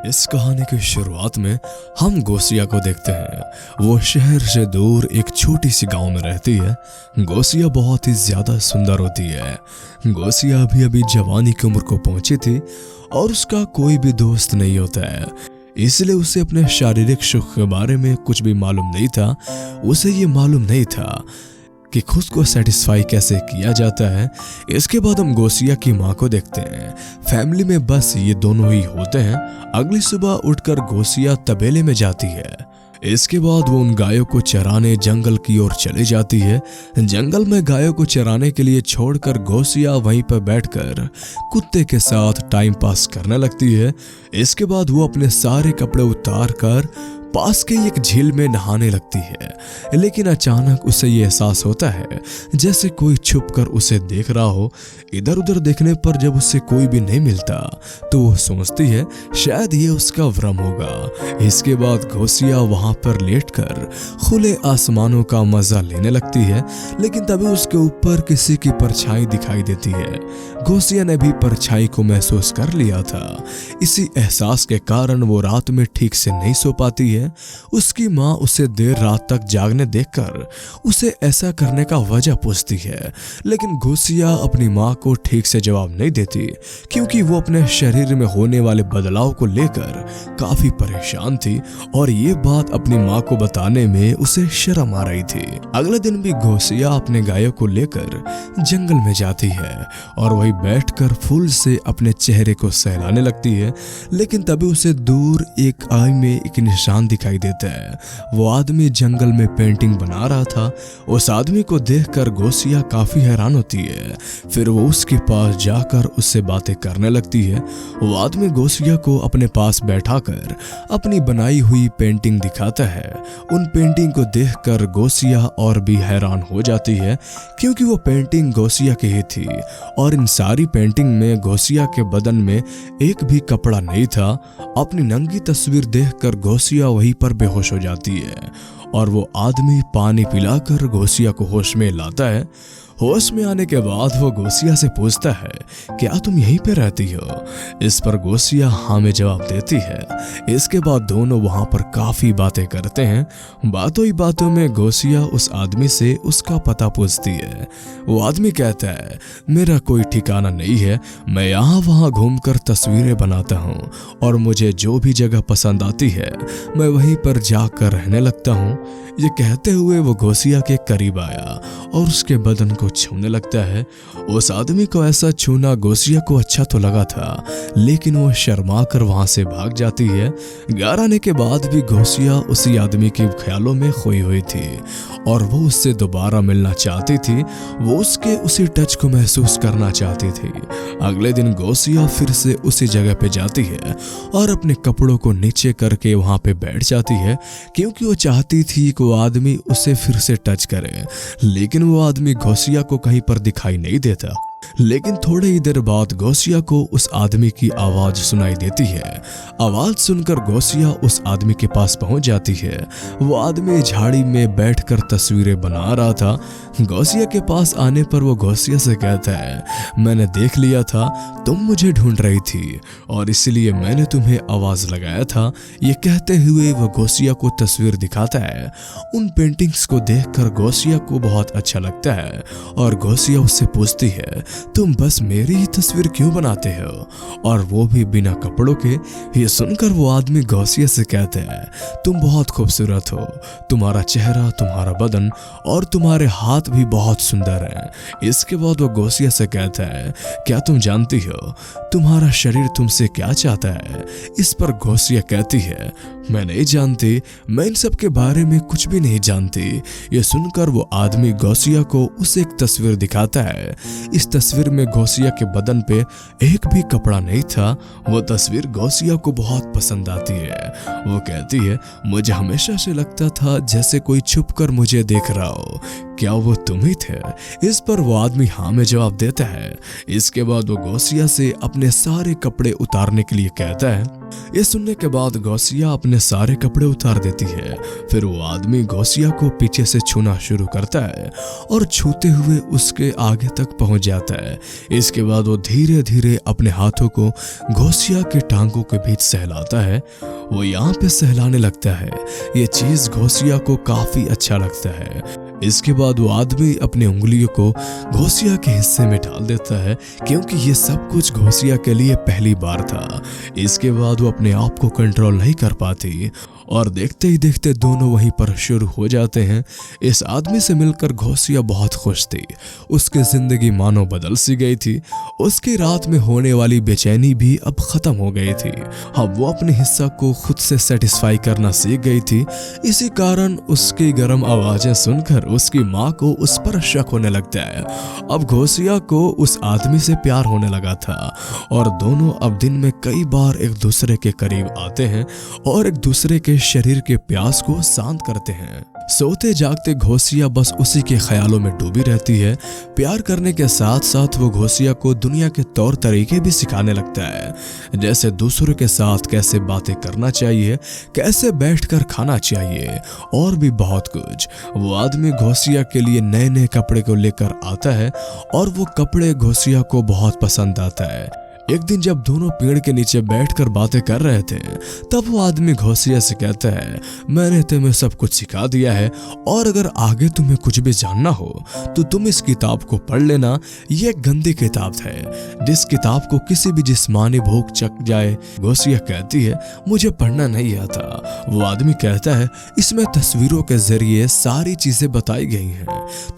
इस कहानी की शुरुआत में हम गोसिया को देखते हैं। वो शहर से दूर एक छोटी सी गांव में रहती है। गोसिया बहुत ही ज्यादा सुंदर होती है। गोसिया अभी अभी जवानी की उम्र को पहुंची थी और उसका कोई भी दोस्त नहीं होता है, इसलिए उसे अपने शारीरिक सुख के बारे में कुछ भी मालूम नहीं था। उसे ये मालूम नहीं था कि खुद को सेटिस्फाई कैसे किया जाता है। इसके बाद हम गोसिया की माँ को देखते हैं। फैमिली में बस ये दोनों ही होते हैं। अगली सुबह उठकर गोसिया तबेले में जाती है। इसके बाद वो उन गायों को चराने जंगल की ओर चली जाती है। जंगल में गायों को चराने के लिए छोड़कर गोसिया वहीं पर बैठकर कुत्ते के साथ टाइम पास करने लगती है। इसके बाद वो अपने सारे कपड़े उतार कर पास के एक झील में नहाने लगती है, लेकिन अचानक उसे ये एहसास होता है जैसे कोई छुपकर उसे देख रहा हो। इधर उधर देखने पर जब उसे कोई भी नहीं मिलता तो वो सोचती है शायद ये उसका भ्रम होगा। इसके बाद गोसिया वहां पर लेटकर खुले आसमानों का मजा लेने लगती है, लेकिन तभी उसके ऊपर किसी की परछाई दिखाई देती है। गोसिया ने भी परछाई को महसूस कर लिया था। इसी एहसास के कारण वो रात में ठीक से नहीं सो पाती है। उसकी माँ उसे देर रात तक जागने देखकर उसे ऐसा करने का वजह पूछती है, लेकिन गोसिया अपनी माँ को ठीक से जवाब नहीं देती क्योंकि वो अपने शरीर में होने वाले बदलाव को लेकर काफी परेशान थी और ये बात अपनी माँ को बताने में उसे शर्म आ रही थी। अगले दिन भी गोसिया अपने गायों को लेकर जंगल में जाती है और वही बैठकर फूल से अपने चेहरे को सहलाने लगती है, लेकिन तभी उसे दूर एक आई में एक निशान दिखाई देता है। वो आदमी जंगल में पेंटिंग बना रहा था। उस आदमी को देखकर गोसिया काफी हैरान होती है। फिर वो उसके पास जाकर उससे बातें करने लगती है। वो आदमी गोसिया को अपने पास बैठाकर अपनी बनाई हुई पेंटिंग दिखाता है। उन पेंटिंग को देखकर गोसिया और भी हैरान हो जाती है क्योंकि वो पेंटिंग गोसिया की ही थी और इन सारी पेंटिंग में गोसिया के बदन में एक भी कपड़ा नहीं था। अपनी नंगी तस्वीर देखकर गोसिया वहीं पर बेहोश हो जाती है और वो आदमी पानी पिलाकर गोसिया को होश में लाता है। होश में आने के बाद वो गोसिया से पूछता है क्या तुम यहीं पे रहती हो? इस पर गोसिया हाँ में जवाब देती है। इसके बाद दोनों वहां पर काफी बातें करते हैं। बातों ही बातों में गोसिया उस आदमी से उसका पता पूछती है। वो आदमी कहता है मेरा कोई ठिकाना नहीं है, मैं यहाँ वहाँ घूमकर तस्वीरें बनाता हूँ और मुझे जो भी जगह पसंद आती है मैं वहीं पर जाकर रहने लगता हूँ। ये कहते हुए वो गोसिया के करीब आया और उसके बदन को छूने लगता है। उस आदमी को ऐसा छूना गोसिया को अच्छा तो लगा था, लेकिन वो शर्मा कर वहां से भाग जाती है। घर आने के बाद भी गोसिया उसी आदमी के ख्यालों में खोई हुई थी और वो उससे दोबारा मिलना चाहती थी। वो उसके उसी टच को महसूस करना चाहती थी। अगले दिन गोसिया फिर से उसी जगह पे जाती है और अपने कपड़ों को नीचे करके वहां पे बैठ जाती है क्योंकि वो चाहती थी कि वो आदमी उसे फिर से टच करे, लेकिन वो आदमी गोसिया को कहीं पर दिखाई नहीं देता। लेकिन थोड़ी ही देर बाद गोसिया को उस आदमी की आवाज सुनाई देती है। आवाज सुनकर गोसिया उस आदमी के पास पहुंच जाती है। वो आदमी झाड़ी में बैठकर तस्वीरें बना रहा था। गोसिया के पास आने पर वो गोसिया से कहता है मैंने देख लिया था तुम मुझे ढूंढ रही थी और इसलिए मैंने तुम्हें आवाज लगाया था। ये कहते हुए वो गोसिया को तस्वीर दिखाता है। उन पेंटिंग्स को देखकर गोसिया को बहुत अच्छा लगता है और गोसिया उससे पूछती है तुम बस मेरी ही तस्वीर क्यों बनाते हो और वो भी बिना कपड़ों के? ये सुनकर वो आदमी गोसिया से कहते हैं तुम बहुत खूबसूरत हो, तुम्हारा चेहरा, तुम्हारा बदन और तुम्हारे हाथ भी बहुत सुंदर हैं। इसके बाद वो गोसिया से कहता है क्या तुम जानती हो तुम्हारा शरीर तुमसे क्या चाहता है? इस पर गोसिया कहती है मैं नहीं जानती, मैं इन सब के बारे में कुछ भी नहीं जानती। ये सुनकर वो आदमी गोसिया को उसे एक तस्वीर दिखाता है। इस तस्वीर में गोसिया के बदन पे एक भी कपड़ा नहीं था। वो तस्वीर गोसिया को बहुत पसंद आती है। वो कहती है मुझे हमेशा से लगता था जैसे कोई छुपकर मुझे देख रहा हो, क्या वो तुम ही थे? इस पर वो आदमी हाँ में जवाब देता है। इसके बाद वो गौसिया से अपने सारे कपड़े उतारने के लिए कहता है। ये सुनने के बाद गौसिया अपने सारे कपड़े उतार देती है। फिर वो आदमी गौसिया को पीछे से छूना शुरू करता है और छूते हुए उसके आगे तक पहुंच जाता है। इसके बाद वो धीरे धीरे अपने हाथों को गौसिया के टांगों के बीच सहलाता है। वो यहाँ पे सहलाने लगता है। ये चीज गौसिया को काफी अच्छा लगता है। इसके बाद वो आदमी अपनी उंगलियों को गौसिया के हिस्से में डाल देता है, क्योंकि ये सब कुछ गौसिया के लिए पहली बार था। इसके बाद वो अपने आप को कंट्रोल नहीं कर पाती और देखते ही देखते दोनों वहीं पर शुरू हो जाते हैं। इस आदमी से मिलकर गौसिया बहुत खुश थी। उसकी जिंदगी मानो बदल सी गई थी। उसकी रात में होने वाली बेचैनी भी अब खत्म हो गई थी। अब वो अपने हिस्सा को खुद से सेटिस्फाई करना सीख गई थी। इसी कारण उसकी गर्म आवाजें सुनकर उसकी माँ को उस पर शक होने लगता है। अब गौसिया को उस आदमी से प्यार होने लगा था और दोनों अब दिन में कई बार एक दूसरे के करीब आते हैं और एक दूसरे के शरीर के प्यास को शांत करते हैं। सोते जागते गौसिया बस उसी के ख्यालों में डूबी रहती है। प्यार करने के साथ साथ वो गौसिया को दुनिया के तौर तरीके भी सिखाने लगता है, जैसे दूसरों के साथ कैसे बातें करना चाहिए, कैसे बैठकर खाना चाहिए और भी बहुत कुछ। वो आदमी गौसिया के लिए नए नए कपड़े को लेकर आता है और वो कपड़े गौसिया को बहुत पसंद आता है। एक दिन जब दोनों पेड़ के नीचे बैठकर बातें कर रहे थे, तब वो आदमी गौसिया से कहता है, मैंने तुम्हें सब कुछ सिखा दिया है और अगर आगे तुम्हें कुछ भी जानना हो तो तुम इस किताब को पढ़ लेना। ये एक गंदी किताब है जिस किताब को किसी भी जिस्मानी भूख चक जाए। गौसिया कहती है, मुझे पढ़ना नहीं आता। वो आदमी कहता है, इसमें तस्वीरों के जरिए सारी चीजें बताई गई हैं,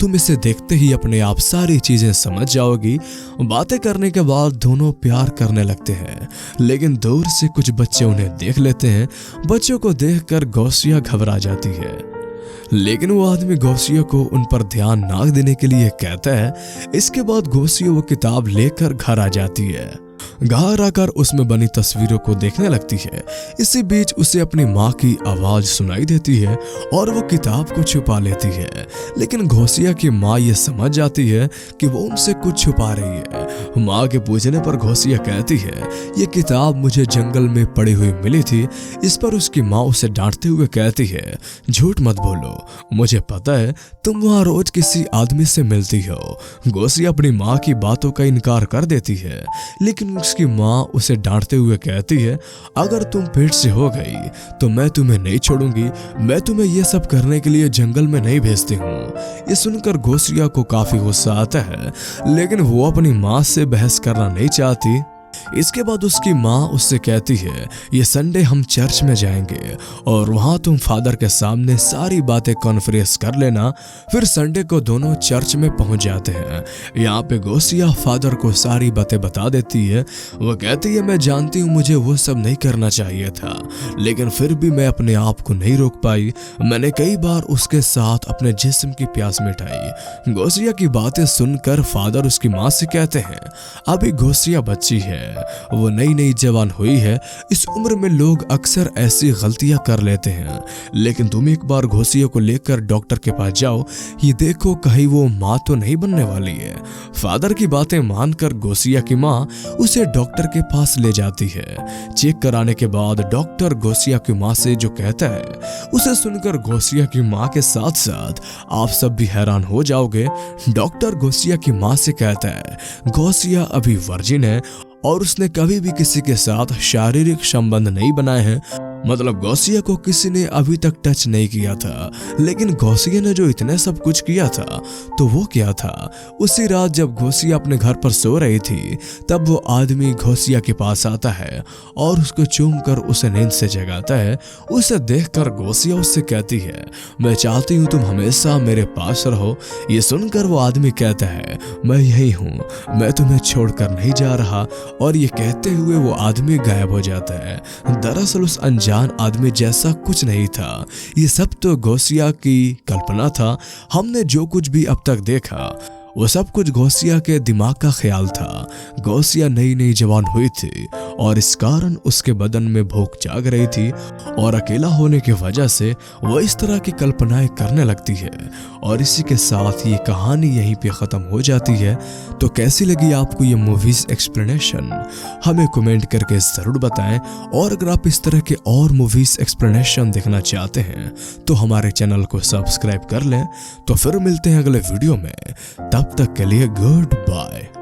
तुम इसे देखते ही अपने आप सारी चीजें समझ जाओगी। बातें करने के बाद दोनों प्यार करने लगते हैं, लेकिन दूर से कुछ बच्चे उन्हें देख लेते हैं। बच्चों को देखकर गौसिया घबरा जाती है, लेकिन वो आदमी गौसिया को उन पर ध्यान ना देने के लिए कहता है। इसके बाद गौसिया वो किताब लेकर घर आ जाती है। घर आकर उसमें बनी तस्वीरों को देखने लगती है। इसी बीच उसे अपनी माँ की आवाज सुनाई देती है और वो किताब को छुपा लेती है, लेकिन गौसिया की माँ ये समझ जाती है कि वो उनसे कुछ छुपा रही है। माँ के पूछने पर गौसिया कहती है, ये किताब मुझे जंगल में पड़ी हुई मिली थी। इस पर उसकी माँ उसे डांटते हुए कहती है, झूठ मत बोलो, मुझे पता है तुम वहाँ रोज किसी आदमी से मिलती हो। गौसिया अपनी माँ की बातों का इनकार कर देती है, लेकिन उसकी माँ उसे डांटते हुए कहती है, अगर तुम पेट से हो गई तो मैं तुम्हें नहीं छोड़ूंगी। मैं तुम्हें ये सब करने के लिए जंगल में नहीं भेजती हूँ। ये सुनकर गौसिया को काफी गुस्सा आता है, लेकिन वो अपनी माँ से बहस करना नहीं चाहती। इसके बाद उसकी माँ उससे कहती है, ये संडे हम चर्च में जाएंगे और वहाँ तुम फादर के सामने सारी बातें कॉन्फ्रेंस कर लेना। फिर संडे को दोनों चर्च में पहुँच जाते हैं। यहाँ पे गौसिया फादर को सारी बातें बता देती है। वो कहती है, मैं जानती हूँ मुझे वो सब नहीं करना चाहिए था, लेकिन फिर भी मैं अपने आप को नहीं रोक पाई। मैंने कई बार उसके साथ अपने जिस्म की प्यास मिटाई। गौसिया की बातें सुनकर फादर उसकी माँ से कहते हैं, अभी गौसिया बच्ची है, वो नई नई जवान हुई है। इस उम्र में लोग अक्सर ऐसी गलतियां कर लेते हैं, लेकिन तुम एक बार गौसिया को लेकर डॉक्टर के पास जाओ, ये देखो कहीं वो माँ तो नहीं बनने वाली है। फादर की बातें मानकर गौसिया की माँ उसे डॉक्टर के पास ले जाती है। चेक कराने के बाद डॉक्टर गौसिया की माँ से जो कहता है उसे सुनकर गौसिया की माँ के साथ साथ आप सब भी हैरान हो जाओगे। डॉक्टर गौसिया की माँ से कहता है, गौसिया अभी वर्जिन है और उसने कभी भी किसी के साथ शारीरिक संबंध नहीं बनाए हैं। मतलब गौसिया को किसी ने अभी तक टच नहीं किया था, लेकिन गौसिया ने जो इतने सब कुछ किया था तो वो क्या था। उसी रात जब गौसिया अपने घर पर सो रही थी, तब वो आदमी गौसिया के पास आता है और उसको चूमकर उसे नींद से जगाता है। उसे देखकर गौसिया उससे कहती है, मैं चाहती हूँ तुम हमेशा मेरे पास रहो। ये सुनकर वो आदमी कहता है, मैं यही हूँ, मैं तुम्हें छोड़कर नहीं जा रहा। और ये कहते हुए वो आदमी गायब हो जाता है। दरअसल उस अनजान आदमी जैसा कुछ नहीं था, ये सब तो गौसिया की कल्पना था। हमने जो कुछ भी अब तक देखा वो सब कुछ गौसिया के दिमाग का ख्याल था। गौसिया नई नई जवान हुई थी और इस कारण उसके बदन में भूख जाग रही थी और अकेला होने की वजह से वो इस तरह की कल्पनाएं करने लगती है। और इसी के साथ ये कहानी यहीं पे ख़त्म हो जाती है। तो कैसी लगी आपको ये मूवीज़ एक्सप्लेनेशन, हमें कमेंट करके ज़रूर बताएं। और अगर आप इस तरह के और मूवीज़ एक्सप्लेनेशन देखना चाहते हैं तो हमारे चैनल को सब्सक्राइब कर लें। तो फिर मिलते हैं अगले वीडियो में, तब तक के लिए गुड बाय।